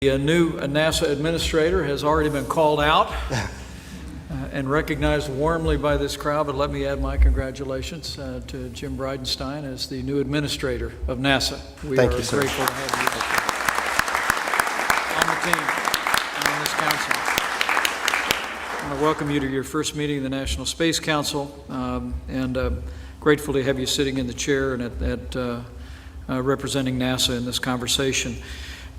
The new NASA administrator has already been called out and recognized warmly by this crowd, but let me add my congratulations to Jim Bridenstine as the new administrator of NASA. We are grateful to have you on the team and on this council. I want to welcome you to your first meeting of the National Space Council, and grateful to have you sitting in the chair and representing NASA in this conversation.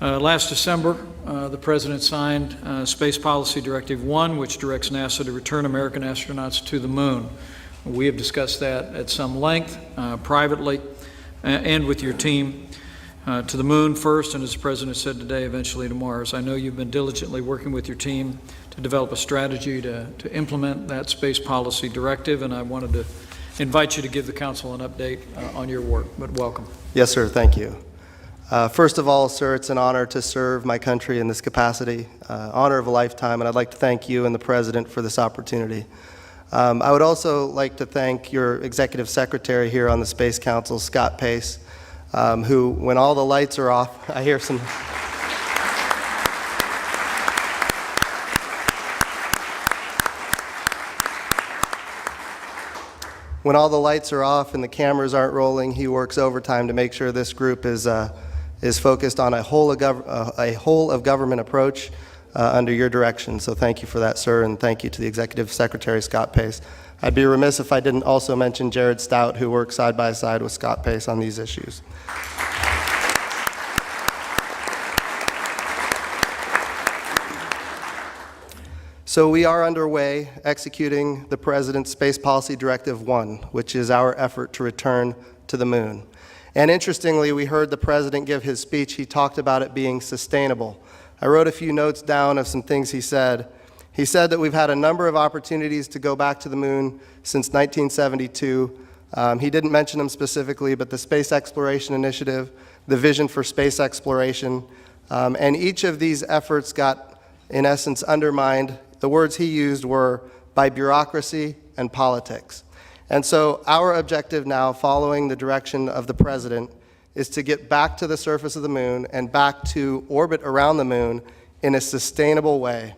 Last December, the President signed Space Policy Directive 1, which directs NASA to return American astronauts to the moon. We have discussed that at some length, privately, and with your team, to the moon first, and as the President said today, eventually to Mars. I know you've been diligently working with your team to develop a strategy to implement that Space Policy Directive, and I wanted to invite you to give the Council an update on your work, but welcome. Yes, sir. Thank you. First of all, sir, it's an honor to serve my country in this capacity, honor of a lifetime, and I'd like to thank you and the President for this opportunity. I would also like to thank your Executive Secretary here on the Space Council, Scott Pace, who, when all the lights are off, I hear some... When all the lights are off and the cameras aren't rolling, he works overtime to make sure this group is focused on a whole of government approach under your direction. So thank you for that, sir, and thank you to the Executive Secretary, Scott Pace. I'd be remiss if I didn't also mention Jared Stout, who works side by side with Scott Pace on these issues. So we are underway executing the President's Space Policy Directive 1, which is our effort to return to the moon. And interestingly, we heard the President give his speech. He talked about it being sustainable. I wrote a few notes down of some things he said. He said that we've had a number of opportunities to go back to the moon since 1972. He didn't mention them specifically, but the Space Exploration Initiative, the Vision for Space Exploration, and each of these efforts got, in essence, undermined. The words he used were by bureaucracy and politics. And so our objective now, following the direction of the President, is to get back to the surface of the moon and back to orbit around the moon in a sustainable way.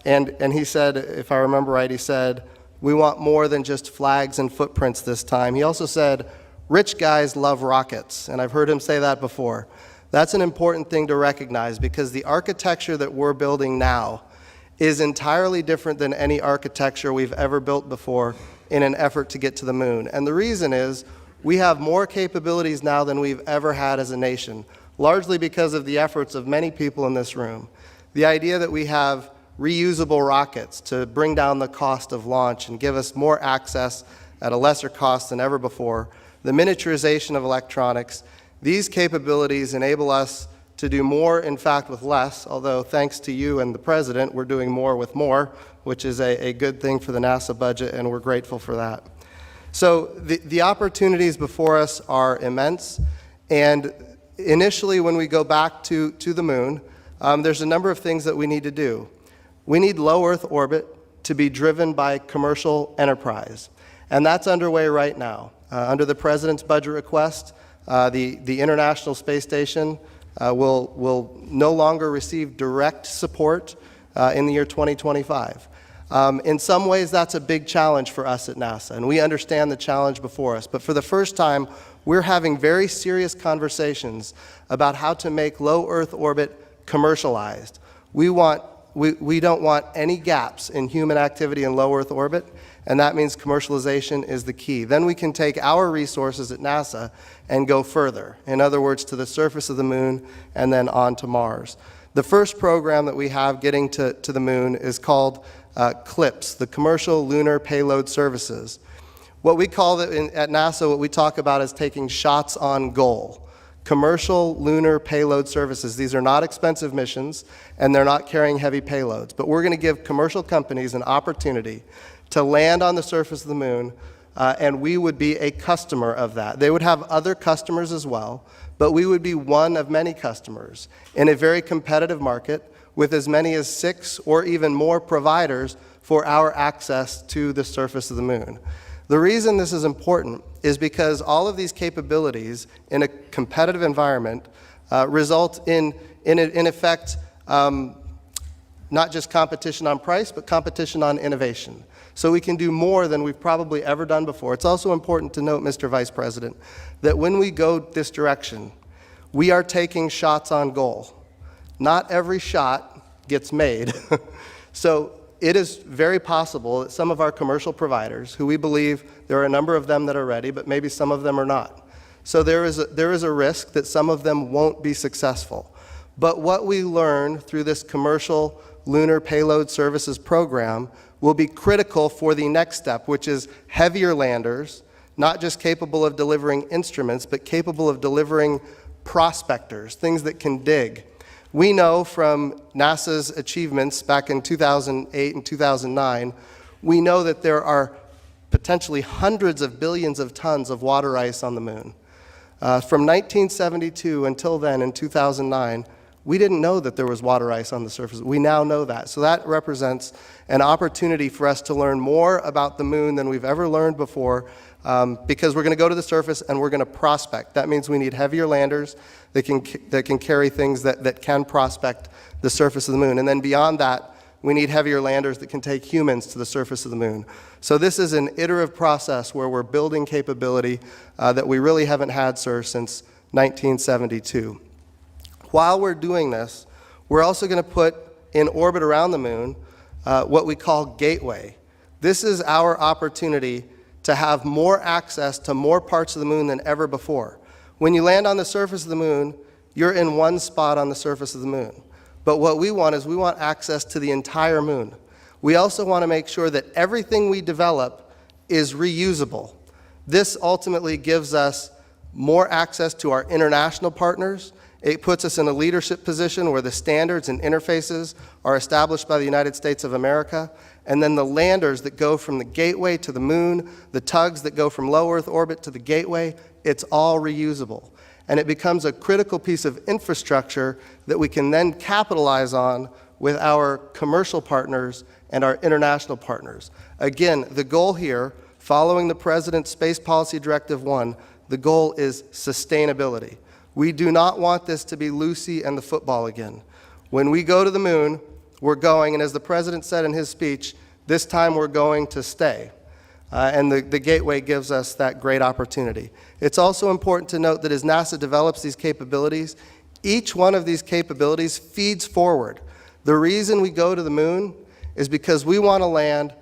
And he said, if I remember right, he said, we want more than just flags and footprints this time. He also said, rich guys love rockets, and I've heard him say that before. That's an important thing to recognize, because the architecture that we're building now is entirely different than any architecture we've ever built before in an effort to get to the moon. And the reason is we have more capabilities now than we've ever had as a nation, largely because of the efforts of many people in this room. The idea that we have reusable rockets to bring down the cost of launch and give us more access at a lesser cost than ever before, the miniaturization of electronics, these capabilities enable us to do more, in fact, with less, although thanks to you and the President, we're doing more with more, which is a good thing for the NASA budget, and we're grateful for that. So the opportunities before us are immense, and initially when we go back to the moon, there's a number of things that we need to do. We need low Earth orbit to be driven by commercial enterprise, and that's underway right now. Under the President's budget request, the International Space Station will no longer receive direct support in the year 2025. In some ways, that's a big challenge for us at NASA, and we understand the challenge before us. But for the first time, we're having very serious conversations about how to make low Earth orbit commercialized. We don't want any gaps in human activity in low Earth orbit, and that means commercialization is the key. Then we can take our resources at NASA and go further, in other words, to the surface of the moon and then on to Mars. The first program that we have getting to the moon is called CLPS, the Commercial Lunar Payload Services. What we call it at NASA, what we talk about is taking shots on goal. Commercial Lunar Payload Services. These are not expensive missions, and they're not carrying heavy payloads, but we're going to give commercial companies an opportunity to land on the surface of the moon, and we would be a customer of that. They would have other customers as well, but we would be one of many customers in a very competitive market with as many as 6 or even more providers for our access to the surface of the moon. The reason this is important is because all of these capabilities in a competitive environment result in effect, not just competition on price, but competition on innovation. So we can do more than we've probably ever done before. It's also important to note, Mr. Vice President, that when we go this direction, we are taking shots on goal. Not every shot gets made. So it is very possible that some of our commercial providers, who we believe there are a number of them that are ready, but maybe some of them are not. So there is a risk that some of them won't be successful. But what we learn through this commercial lunar payload services program will be critical for the next step, which is heavier landers, not just capable of delivering instruments, but capable of delivering prospectors, things that can dig. We know from NASA's achievements back in 2008 and 2009, we know that there are potentially hundreds of billions of tons of water ice on the moon. From 1972 until then, in 2009, we didn't know that there was water ice on the surface. We now know that. So that represents an opportunity for us to learn more about the moon than we've ever learned before, because we're going to go to the surface and we're going to prospect. That means we need heavier landers that can carry things that can prospect the surface of the moon. And then beyond that, we need heavier landers that can take humans to the surface of the moon. So this is an iterative process where we're building capability that we really haven't had, sir, since 1972. While we're doing this, we're also going to put in orbit around the moon what we call Gateway. This is our opportunity to have more access to more parts of the moon than ever before. When you land on the surface of the moon, you're in one spot on the surface of the moon. But what we want is we want access to the entire moon. We also want to make sure that everything we develop is reusable. This ultimately gives us more access to our international partners. It puts us in a leadership position where the standards and interfaces are established by the United States of America, and then the landers that go from the Gateway to the moon, the tugs that go from low Earth orbit to the Gateway, it's all reusable. And it becomes a critical piece of infrastructure that we can then capitalize on with our commercial partners and our international partners. Again, the goal here, following the President's Space Policy Directive 1, the goal is sustainability. We do not want this to be Lucy and the football again. When we go to the moon, we're going, and as the President said in his speech, this time we're going to stay. And the Gateway gives us that great opportunity. It's also important to note that as NASA develops these capabilities, each one of these capabilities feeds forward. The reason we go to the moon is because we want to land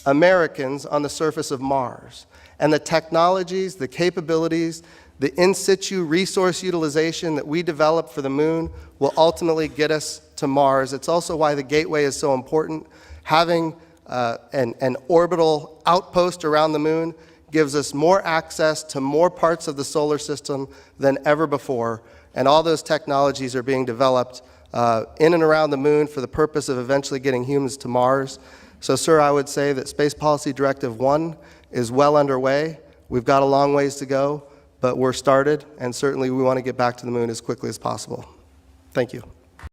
Americans on the surface of Mars. And the technologies, the capabilities, the in situ resource utilization that we develop for the moon will ultimately get us to Mars. It's also why the Gateway is so important. Having an orbital outpost around the moon gives us more access to more parts of the solar system than ever before. And all those technologies are being developed in and around the moon for the purpose of eventually getting humans to Mars. So, sir, I would say that Space Policy Directive 1 is well underway. We've got a long ways to go, but we're started, and certainly we want to get back to the moon as quickly as possible. Thank you.